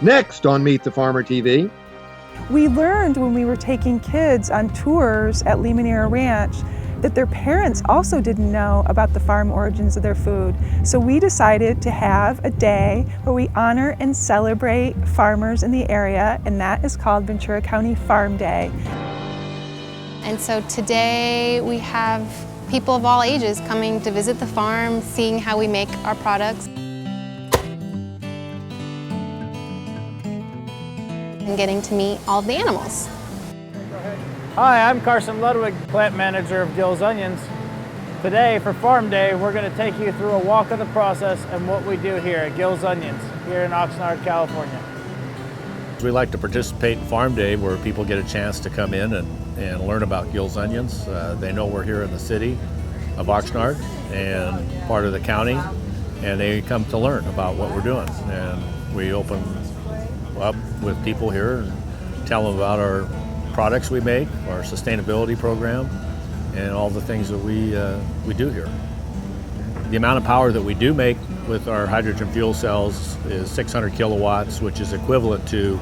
Next on Meet the Farmer TV. We learned when we were taking kids on tours at Limonera Ranch that their parents also didn't know about the farm origins of their food. So we decided to have a day where we honor and celebrate farmers in the area, and that is called Ventura County Farm Day. And so today we have people of all ages coming to visit the farm, seeing how we make our products, and getting to meet all of the animals. Hi, I'm Carson Ludwig, plant manager of Gill's Onions. Today for Farm Day, we're going to take you through a walk of the process and what we do here at Gill's Onions, here in Oxnard, California. We like to participate in Farm Day where people get a chance to come in and learn about Gill's Onions. They know we're here in the city of Oxnard and part of the county, and they come to learn about what we're doing. And we open up with people here and tell them about our products we make, our sustainability program, and all the things that we do here. The amount of power that we do make with our hydrogen fuel cells is 600 kilowatts, which is equivalent to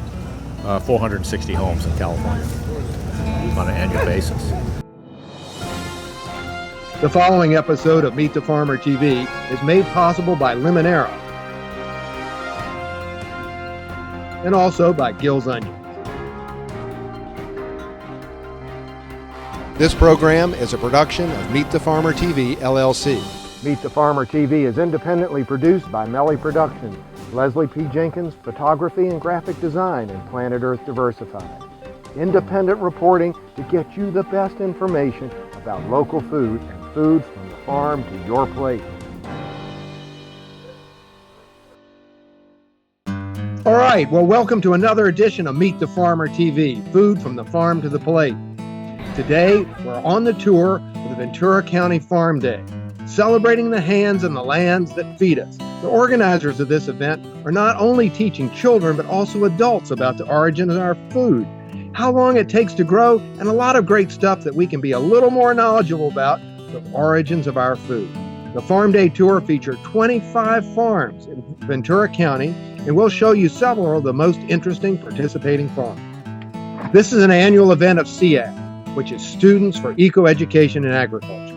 460 homes in California on an annual basis. The following episode of Meet the Farmer TV is made possible by Limonera and also by Gill's Onions. This program is a production of Meet the Farmer TV, LLC. Meet the Farmer TV is independently produced by Melli Productions, Leslie P. Jenkins, Photography and Graphic Design, and Planet Earth Diversified. Independent reporting to get you the best information about local food and foods from the farm to your plate. All right, well, welcome to another edition of Meet the Farmer TV, food from the farm to the plate. Today, we're on the tour for the Ventura County Farm Day, celebrating the hands and the lands that feed us. The organizers of this event are not only teaching children, but also adults about the origin of our food, how long it takes to grow, and a lot of great stuff that we can be a little more knowledgeable about the origins of our food. The Farm Day Tour features 25 farms in Ventura County, and we'll show you several of the most interesting participating farms. This is an annual event of SEEAG, which is Students for Eco-Education and Agriculture.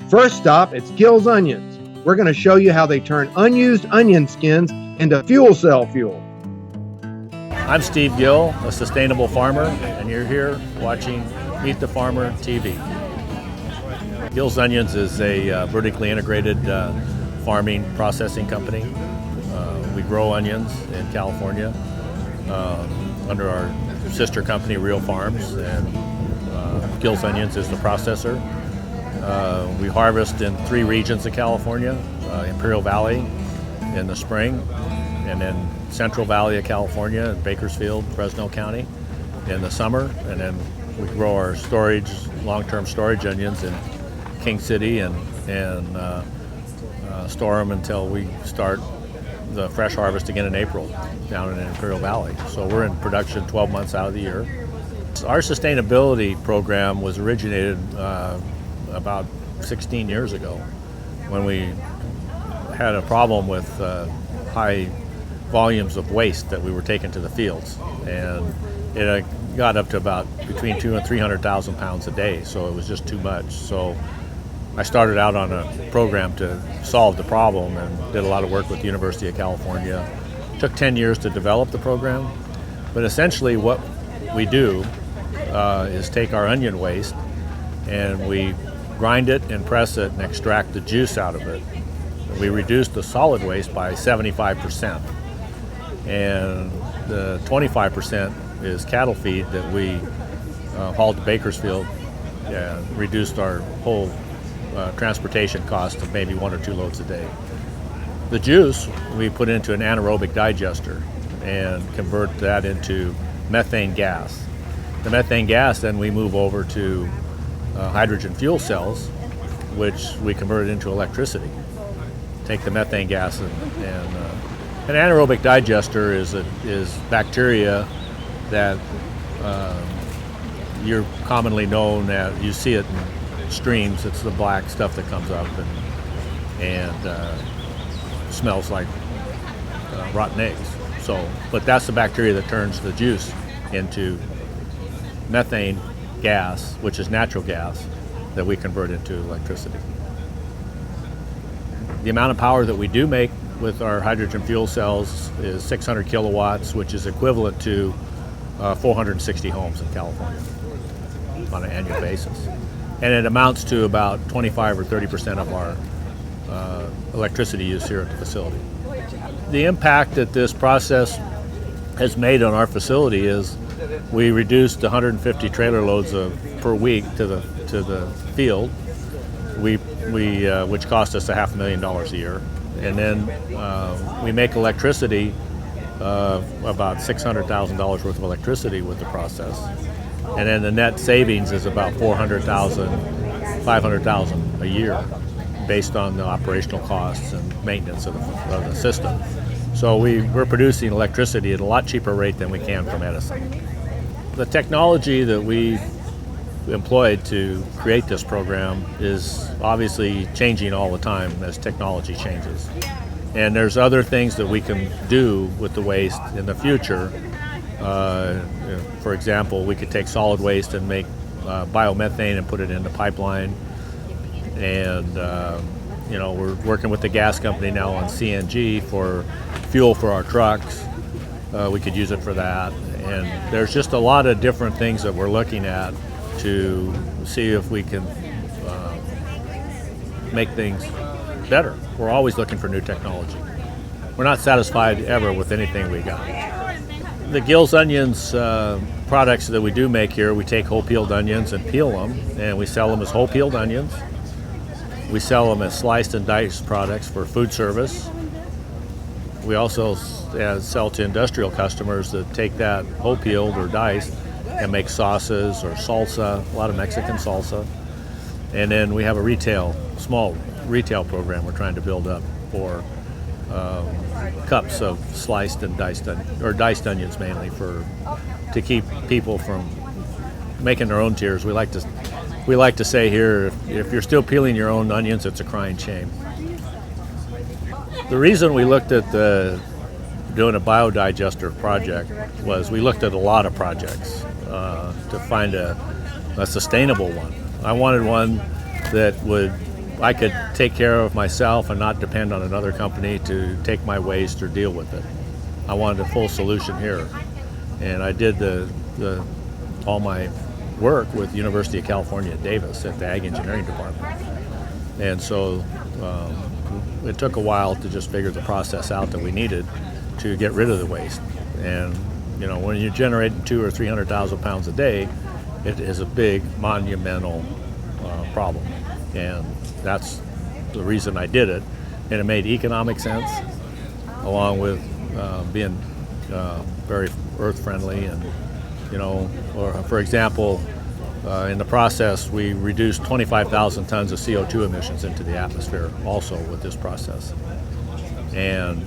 First stop, it's Gill's Onions. We're going to show you how they turn unused onion skins into fuel cell fuel. I'm Steve Gill, a sustainable farmer, and you're here watching Meet the Farmer TV. Gill's Onions is a vertically integrated farming processing company. We grow onions in California under our sister company, Real Farms, and Gill's Onions is the processor. We harvest in 3 regions of California, Imperial Valley in the spring, and then Central Valley of California, Bakersfield, Fresno County in the summer, and then we grow our long-term storage onions in King City and store them until we start the fresh harvest again in April down in Imperial Valley. So we're in production 12 months out of the year. Our sustainability program was originated about 16 years ago when we had a problem with high volumes of waste that we were taking to the fields, and it got up to about between 200,000 and 300,000 pounds a day, so it was just too much. So I started out on a program to solve the problem and did a lot of work with the University of California. It took 10 years to develop the program, but essentially what we do is take our onion waste and we grind it and press it and extract the juice out of it. We reduce the solid waste by 75%, and the 25% is cattle feed that we hauled to Bakersfield and reduced our whole transportation cost of maybe 1 or 2 loads a day. The juice we put into an anaerobic digester and convert that into methane gas. The methane gas then we move over to hydrogen fuel cells, which we convert into electricity. Take the methane gas and an anaerobic digester is bacteria that you're commonly known as, you see it in streams. It's the black stuff that comes up and smells like rotten eggs. So, but that's the bacteria that turns the juice into methane gas, which is natural gas, that we convert into electricity. The amount of power that we do make with our hydrogen fuel cells is 600 kilowatts, which is equivalent to 460 homes in California on an annual basis. And it amounts to about 25 or 30% of our electricity use here at the facility. The impact that this process has made on our facility is we reduced 150 trailer loads per week to the field, which cost us $500,000 a year. And then we make electricity, about $600,000 worth of electricity with the process. And then the net savings is about $400,000, $500,000 a year based on the operational costs and maintenance of the system. So we're producing electricity at a lot cheaper rate than we can from Edison. The technology that we employed to create this program is obviously changing all the time as technology changes. And there's other things that we can do with the waste in the future. For example, we could take solid waste and make biomethane and put it in the pipeline. And we're working with the gas company now on CNG for fuel for our trucks. We could use it for that. And there's just a lot of different things that we're looking at to see if we can make things better. We're always looking for new technology. We're not satisfied ever with anything we got. The Gill's onions products that we do make here, we take whole peeled onions and peel them, and we sell them as whole peeled onions. We sell them as sliced and diced products for food service. We also sell to industrial customers that take that whole peeled or diced and make sauces or salsa, a lot of Mexican salsa. And then we have a small retail program we're trying to build up for cups of sliced and diced onions mainly to keep people from making their own tears. We like to say here, if you're still peeling your own onions, it's a crying shame. The reason we looked at doing a biodigester project was we looked at a lot of projects to find a sustainable one. I wanted one that I could take care of myself and not depend on another company to take my waste or deal with it. I wanted a full solution here. And I did all my work with the University of California at Davis at the Ag Engineering Department. And so it took a while to just figure the process out that we needed to get rid of the waste. And when you're generating 200,000 or 300,000 pounds a day, it is a big, monumental problem. And that's the reason I did it. And it made economic sense, along with being very earth-friendly. And, or for example, in the process, we reduced 25,000 tons of CO2 emissions into the atmosphere also with this process. And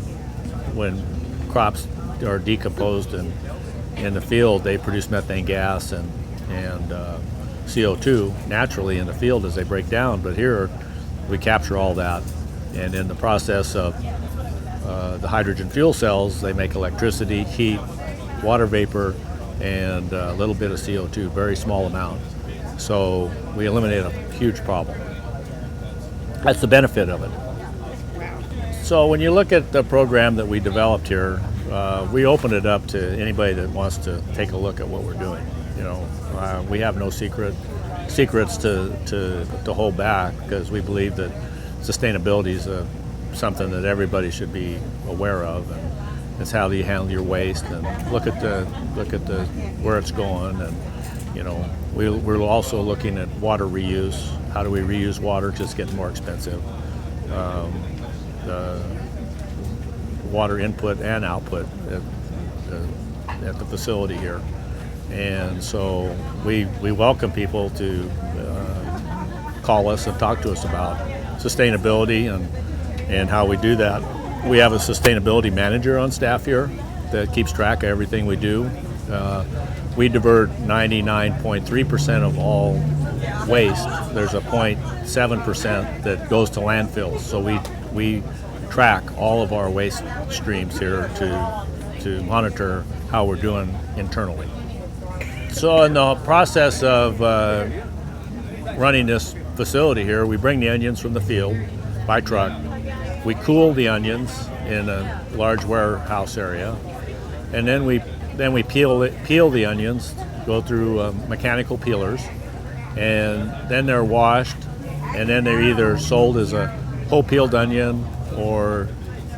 when crops are decomposed in the field, they produce methane gas and CO2 naturally in the field as they break down. But here, we capture all that. And in the process of the hydrogen fuel cells, they make electricity, heat, water vapor, and a little bit of CO2, very small amount. So we eliminate a huge problem. That's the benefit of it. So when you look at the program that we developed here, we open it up to anybody that wants to take a look at what we're doing. We have no secrets to hold back, because we believe that sustainability is something that everybody should be aware of, and it's how you handle your waste and look at where it's going. And we're also looking at water reuse. How do we reuse water? Just getting more expensive. The water input and output at the facility here. And so we welcome people to call us and talk to us about sustainability and how we do that. We have a sustainability manager on staff here that keeps track of everything we do. We divert 99.3% of all waste. There's a 0.7% that goes to landfills. So we track all of our waste streams here to to monitor how we're doing internally. So in the process of running this facility here, we bring the onions from the field by truck. We cool the onions in a large warehouse area, and then we peel the onions, go through mechanical peelers, and then they're washed, and then they're either sold as a whole peeled onion or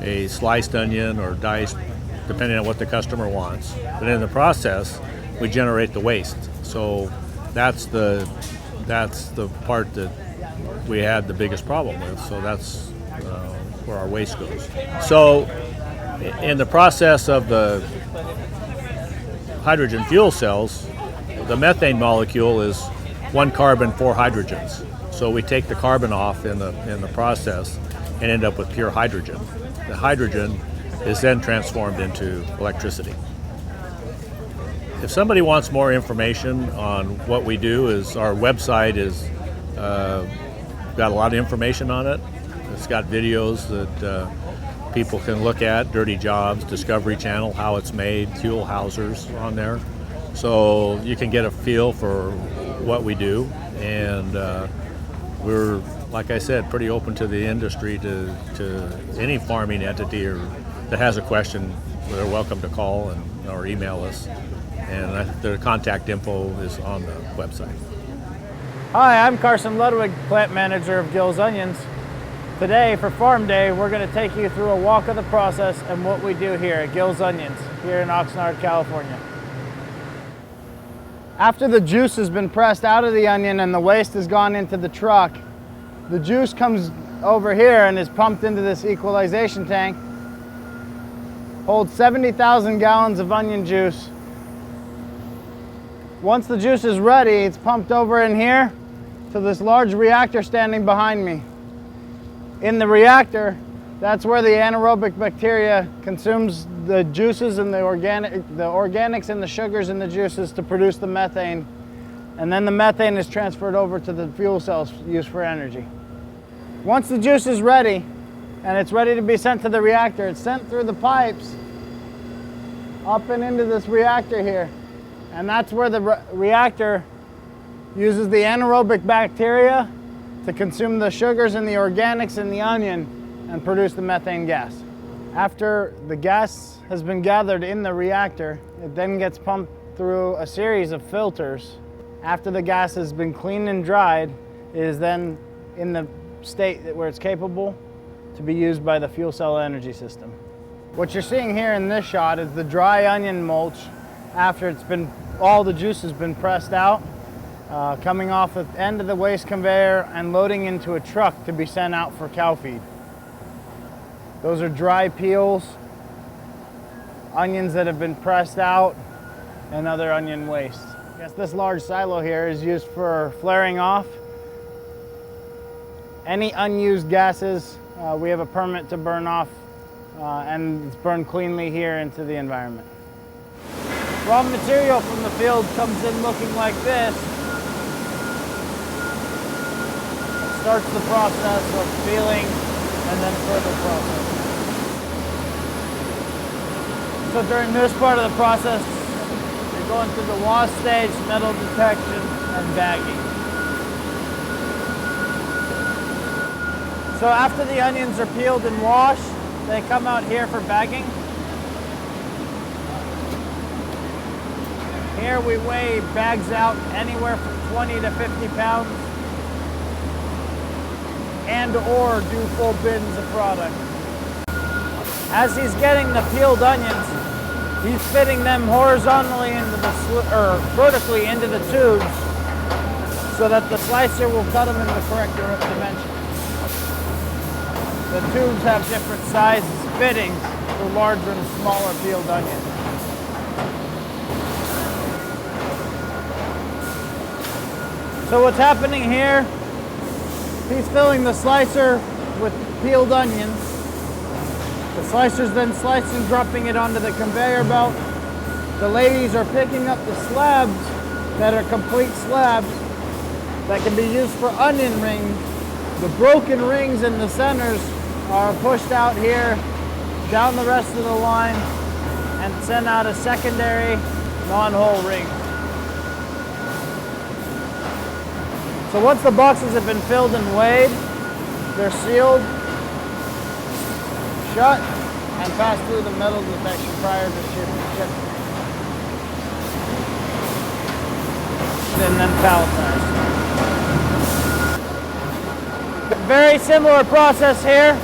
a sliced onion or diced, depending on what the customer wants. But in the process, we generate the waste. So that's the part that we had the biggest problem with. So that's where our waste goes. So in the process of the hydrogen fuel cells, the methane molecule is 1 carbon, 4 hydrogens. So we take the carbon off in the process and end up with pure hydrogen. The hydrogen is then transformed into electricity. If somebody wants more information on what we do, is our website is got a lot of information on it. It's got videos that people can look at, Dirty Jobs, Discovery Channel, how it's made, fuel housers on there. So you can get a feel for what we do, and we're, like I said, pretty open to the industry, to any farming entity or that has a question. They're welcome to call or email us, and the contact info is on the website. Hi, I'm Carson Ludwig, plant manager of Gill's Onions. Today for Farm Day, we're going to take you through a walk of the process and what we do here at Gill's Onions here in Oxnard, California. After the juice has been pressed out of the onion and the waste has gone into the truck, the juice comes over here and is pumped into this equalization tank. Holds 70,000 gallons of onion juice. Once the juice is ready, it's pumped over in here to this large reactor standing behind me. In the reactor, that's where the anaerobic bacteria consumes the juices and the organics and the sugars in the juices to produce the methane. And then the methane is transferred over to the fuel cells used for energy. Once the juice is ready, and it's ready to be sent to the reactor, it's sent through the pipes up and into this reactor here. And that's where the reactor uses the anaerobic bacteria to consume the sugars and the organics in the onion and produce the methane gas. After the gas has been gathered in the reactor, it then gets pumped through a series of filters. After the gas has been cleaned and dried, it is then in the state where it's capable to be used by the fuel cell energy system. What you're seeing here in this shot is the dry onion mulch after all the juice has been pressed out, coming off the end of the waste conveyor and loading into a truck to be sent out for cow feed. Those are dry peels, onions that have been pressed out, and other onion waste. Yes, this large silo here is used for flaring off any unused gases. We have a permit to burn off, and it's burned cleanly here into the environment. Raw material from the field comes in looking like this. It starts the process of peeling and then further processing. So during this part of the process, you're going through the wash stage, metal detection, and bagging. So after the onions are peeled and washed, they come out here for bagging. Here we weigh bags out anywhere from 20 to 50 pounds and or do full bins of product. As he's getting the peeled onions, he's fitting them horizontally into vertically into the tubes so that the slicer will cut them in the correct dimension. The tubes have different sizes, fittings for larger and smaller peeled onions. So what's happening here, he's filling the slicer with peeled onions. The slicer's then slicing, dropping it onto the conveyor belt. The ladies are picking up the slabs that are complete slabs that can be used for onion rings. The broken rings in the centers are pushed out here, down the rest of the line, and send out a secondary non-hole ring. So once the boxes have been filled and weighed, they're sealed, shut, and pass through the metal detection prior to shipping. And then palletized. Very similar process here.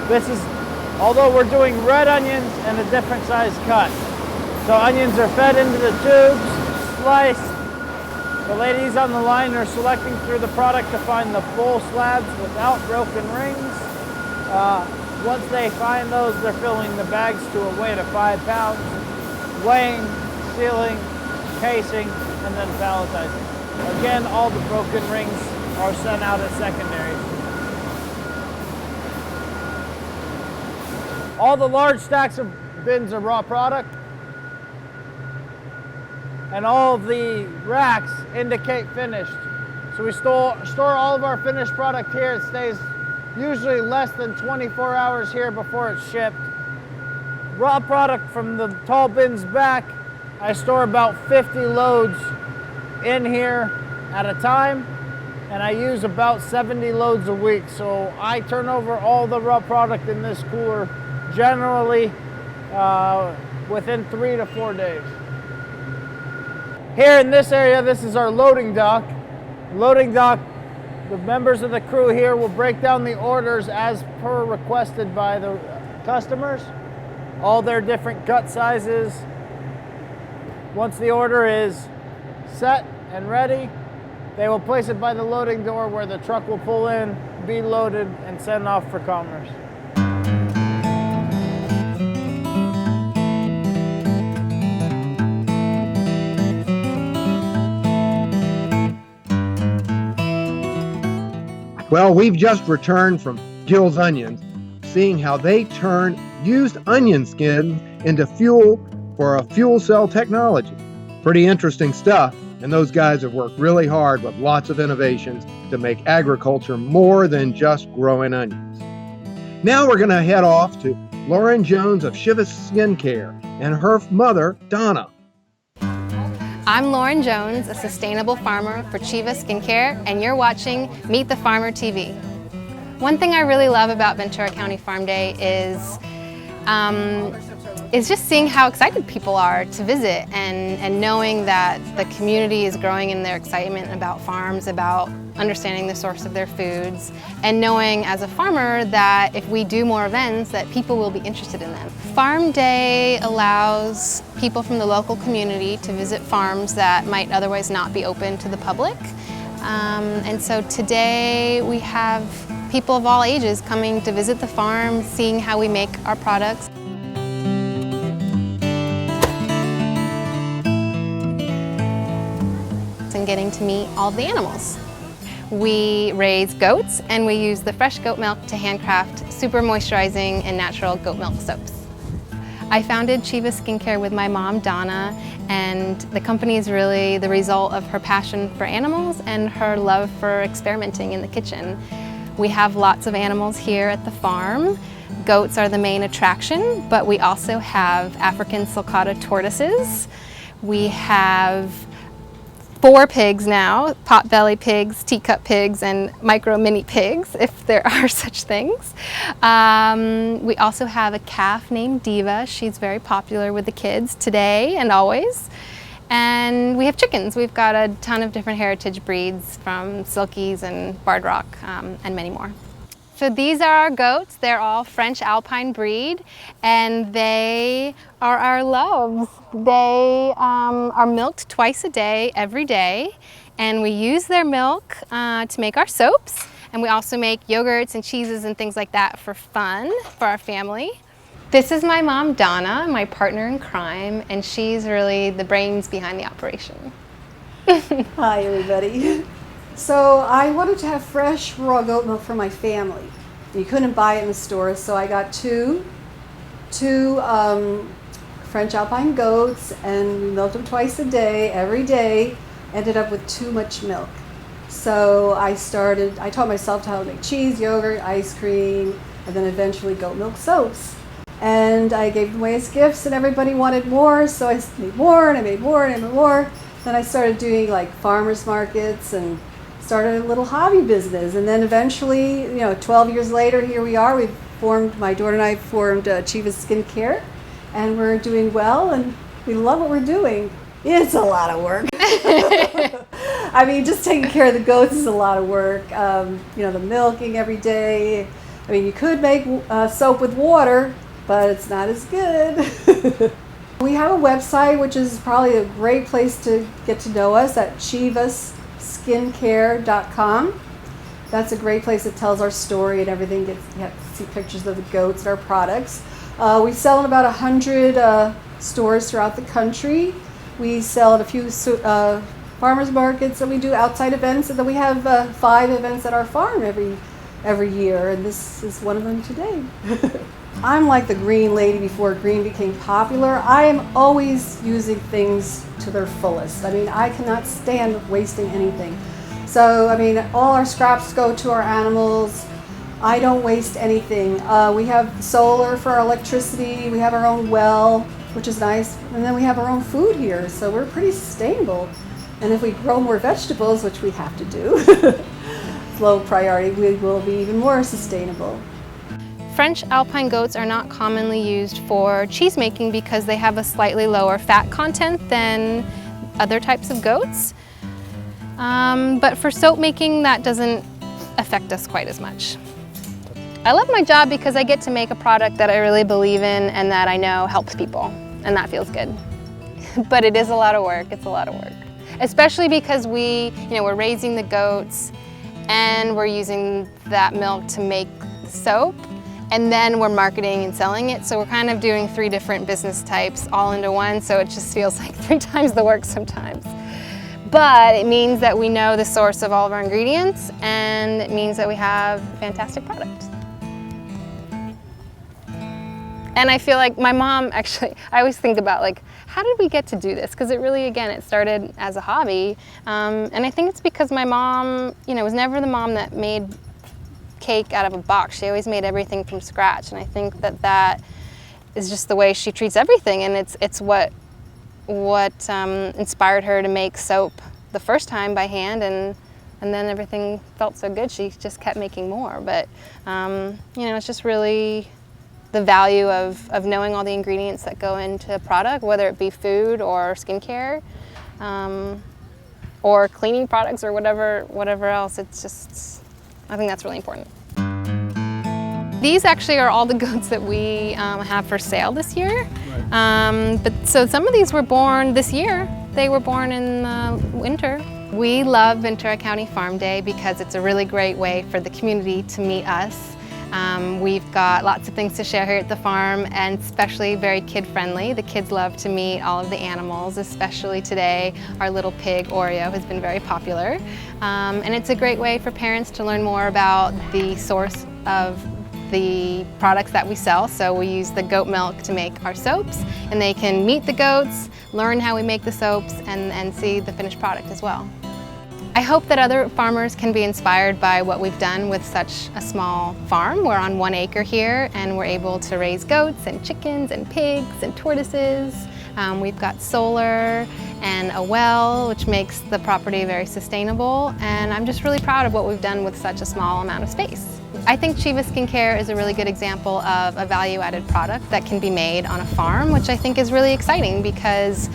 This is, although we're doing red onions and a different size cut. So onions are fed into the tubes, sliced. The ladies on the line are selecting through the product to find the full slabs without broken rings. Once they find those, they're filling the bags to a weight of 5 pounds, weighing, sealing, casing, and then palletizing. Again, all the broken rings are sent out as secondaries. All the large stacks of bins are raw product, and all of the racks indicate finished. So we store all of our finished product here. It stays usually less than 24 hours here before it's shipped. Raw product from the tall bins back, I store about 50 loads in here at a time, and I use about 70 loads a week. So I turn over all the raw product in this cooler generally within 3 to 4 days. Here in this area, this is our loading dock. Loading dock, the members of the crew here will break down the orders as per requested by the customers, all their different gut sizes. Once the order is set and ready, they will place it by the loading door where the truck will pull in, be loaded, and send off for commerce. Well, we've just returned from Gill's Onions, seeing how they turn used onion skins into fuel for a fuel cell technology. Pretty interesting stuff, and those guys have worked really hard with lots of innovations to make agriculture more than just growing onions. Now we're going to head off to Lauren Jones of Shiva Skincare and her mother, Donna. I'm Lauren Jones, a sustainable farmer for Shiva Skincare, and you're watching Meet the Farmer TV. One thing I really love about Ventura County Farm Day is just seeing how excited people are to visit and knowing that the community is growing in their excitement about farms, about understanding the source of their foods, and knowing as a farmer that if we do more events that people will be interested in them. Farm Day allows people from the local community to visit farms that might otherwise not be open to the public. And so today we have people of all ages coming to visit the farm, seeing how we make our products. And getting to meet all the animals. We raise goats and we use the fresh goat milk to handcraft super moisturizing and natural goat milk soaps. I founded Shiva Skincare with my mom, Donna, and the company is really the result of her passion for animals and her love for experimenting in the kitchen. We have lots of animals here at the farm. Goats are the main attraction, but we also have African sulcata tortoises. We have 4 pigs now, potbelly pigs, teacup pigs, and micro mini pigs, if there are such things. We also have a calf named Diva. She's very popular with the kids today and always. And we have chickens. We've got a ton of different heritage breeds from Silkies and Barred Rock and many more. So these are our goats. They're all French Alpine breed, and they are our loves. They are milked twice a day, every day, and we use their milk to make our soaps, and we also make yogurts and cheeses and things like that for fun for our family. This is my mom, Donna, my partner in crime, and she's really the brains behind the operation. Hi, everybody. So I wanted to have fresh raw goat milk for my family. You couldn't buy it in the stores, so I got two French Alpine goats and milked them twice a day, every day. Ended up with too much milk. So I taught myself how to make cheese, yogurt, ice cream, and then eventually goat milk soaps. and I gave them away as gifts, and everybody wanted more, so I made more, and I made more, and I made more. Then I started doing like farmers markets and started a little hobby business, and then eventually, 12 years later, here we are. My daughter and I formed Chiva Skincare, and we're doing well, and we love what we're doing. It's a lot of work. I mean, just taking care of the goats is a lot of work. The milking every day. I mean, you could make soap with water, but it's not as good. We have a website, which is probably a great place to get to know us, at chivaskincare.com. That's a great place that tells our story and everything. You have to see pictures of the goats and our products. We sell in about 100 stores throughout the country. We sell at a few farmers markets, and we do outside events, and then we have 5 events at our farm every year, and this is one of them today. I'm like the green lady before green became popular. I am always using things to their fullest. I mean, I cannot stand wasting anything. So, I mean, all our scraps go to our animals. I don't waste anything. We have solar for our electricity. We have our own well, which is nice. And then we have our own food here, so we're pretty sustainable. And if we grow more vegetables, which we have to do, low priority, we will be even more sustainable. French alpine goats are not commonly used for cheese making because they have a slightly lower fat content than other types of goats. But for soap making, that doesn't affect us quite as much. I love my job because I get to make a product that I really believe in and that I know helps people, and that feels good. But it is a lot of work. It's a lot of work, especially because we're raising the goats and we're using that milk to make soap, and then we're marketing and selling it. So we're kind of doing 3 different business types all into one, so it just feels like 3 times the work sometimes. But it means that we know the source of all of our ingredients, and it means that we have fantastic products. And I feel like my mom, actually, I always think about like, how did we get to do this? Because it really, again, it started as a hobby. And I think it's because my mom, was never the mom that made cake out of a box. She always made everything from scratch. And I think that is just the way she treats everything. And it's what inspired her to make soap the first time by hand, and then everything felt so good she just kept making more. But it's just really the value of knowing all the ingredients that go into a product, whether it be food or skincare or cleaning products or whatever else. It's just, I think that's really important. These actually are all the goats that we have for sale this year. But so some of these were born this year. They were born in the winter. We love Ventura County Farm Day because it's a really great way for the community to meet us. We've got lots of things to share here at the farm, and especially very kid-friendly. The kids love to meet all of the animals, especially today. Our little pig, Oreo, has been very popular. And it's a great way for parents to learn more about the source of the products that we sell. So we use the goat milk to make our soaps, and they can meet the goats, learn how we make the soaps, and see the finished product as well. I hope that other farmers can be inspired by what we've done with such a small farm. We're on 1 acre here, and we're able to raise goats and chickens and pigs and tortoises. We've got solar and a well, which makes the property very sustainable, and I'm just really proud of what we've done with such a small amount of space. I think Chiva Skincare is a really good example of a value-added product that can be made on a farm, which I think is really exciting because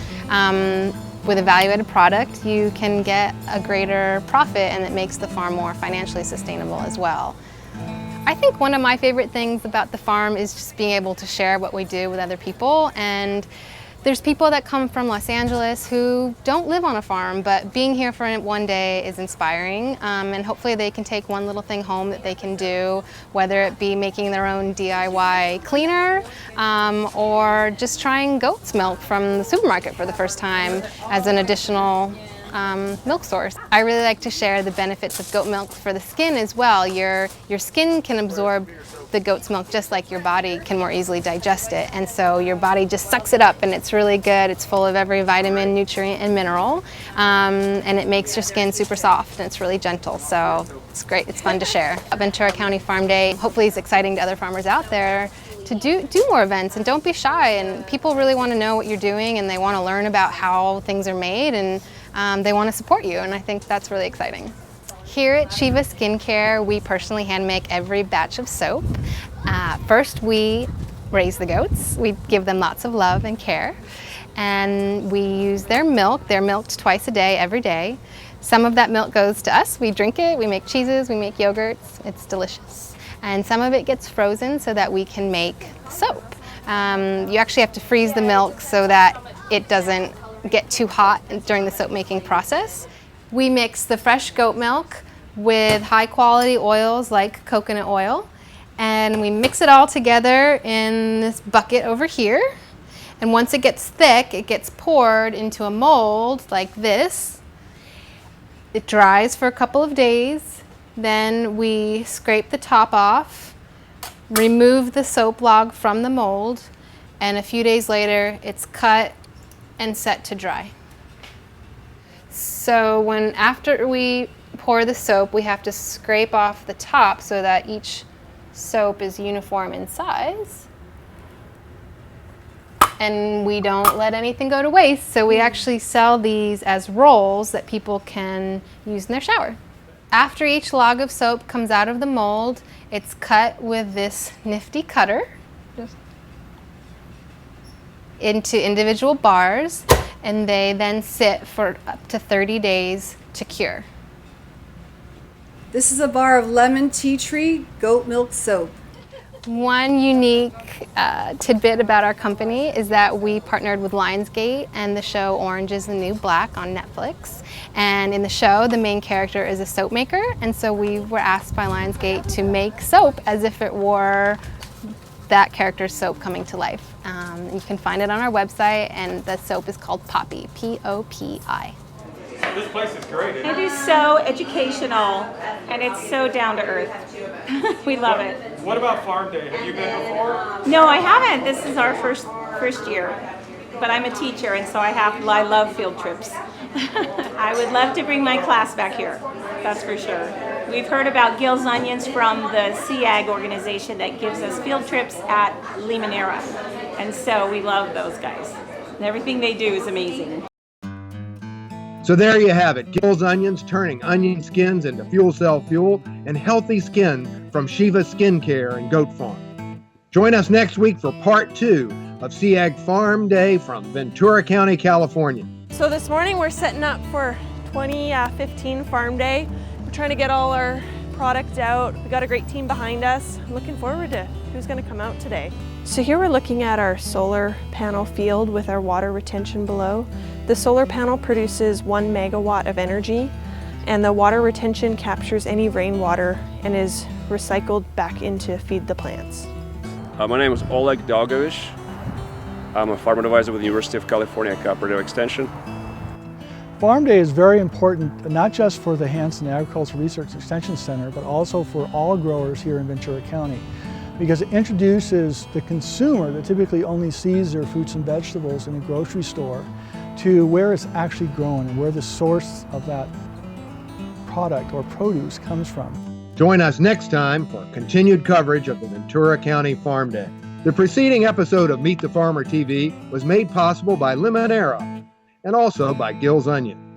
with a value-added product, you can get a greater profit, and it makes the farm more financially sustainable as well. I think one of my favorite things about the farm is just being able to share what we do with other people. And there's people that come from Los Angeles who don't live on a farm, but being here for 1 day is inspiring, and hopefully they can take one little thing home that they can do, whether it be making their own DIY cleaner or just trying goat's milk from the supermarket for the first time as an additional milk source. I really like to share the benefits of goat milk for the skin as well. Your skin can absorb the goat's milk just like your body can more easily digest it, and so your body just sucks it up, and it's really good. It's full of every vitamin, nutrient, and mineral, and it makes your skin super soft, and it's really gentle, so it's great. It's fun to share. Ventura County Farm Day hopefully is exciting to other farmers out there to to do more events, and don't be shy. And people really want to know what you're doing, and they want to learn about how things are made, and they want to support you, and I think that's really exciting. Here at Shiva Skincare, we personally hand make every batch of soap. First, we raise the goats. We give them lots of love and care, and we use their milk. They're milked twice a day, every day. Some of that milk goes to us. We drink it, we make cheeses, we make yogurts. It's delicious. And some of it gets frozen so that we can make soap. You actually have to freeze the milk so that it doesn't get too hot during the soap making process. We mix the fresh goat milk with high quality oils like coconut oil, and we mix it all together in this bucket over here. And once it gets thick, it gets poured into a mold like this. It dries for a couple of days. Then we scrape the top off, remove the soap log from the mold, and a few days later, it's cut and set to dry. So after we pour the soap, we have to scrape off the top so that each soap is uniform in size. And we don't let anything go to waste, so we actually sell these as rolls that people can use in their shower. After each log of soap comes out of the mold, it's cut with this nifty cutter into individual bars, and they then sit for up to 30 days to cure. This is a bar of lemon tea tree goat milk soap. One unique tidbit about our company is that we partnered with Lionsgate and the show Orange is the New Black on Netflix. And in the show, the main character is a soap maker, and so we were asked by Lionsgate to make soap as if it were that character's soap coming to life. You can find it on our website, and the soap is called Poppy, P-O-P-I. This place is great. It is so educational, and it's so down to earth. We love it. What about Farm Day? Have you been before? No, I haven't. This is our first year, but I'm a teacher, and so I love field trips. I would love to bring my class back here. That's for sure. We've heard about Gill's Onions from the SEEAG organization that gives us field trips at Limonera, and so we love those guys. And everything they do is amazing. So there you have it, Gill's Onions, turning onion skins into fuel cell fuel and healthy skin from Shiva Skincare and Goat Farm. Join us next week for part 2 of SEEAG Farm Day from Ventura County, California. So this morning we're setting up for 2015 Farm Day. We're trying to get all our product out. We got a great team behind us. I'm looking forward to who's going to come out today. So here we're looking at our solar panel field with our water retention below. The solar panel produces 1 megawatt of energy, and the water retention captures any rainwater and is recycled back in to feed the plants. My name is Oleg Dalgovich. I'm a farm advisor with the University of California Cooperative Extension. Farm Day is very important, not just for the Hanson Agricultural Research Extension Center, but also for all growers here in Ventura County, because it introduces the consumer that typically only sees their fruits and vegetables in a grocery store to where it's actually grown and where the source of that product or produce comes from. Join us next time for continued coverage of the Ventura County Farm Day. The preceding episode of Meet the Farmer TV was made possible by Limonera and also by Gill's Onions.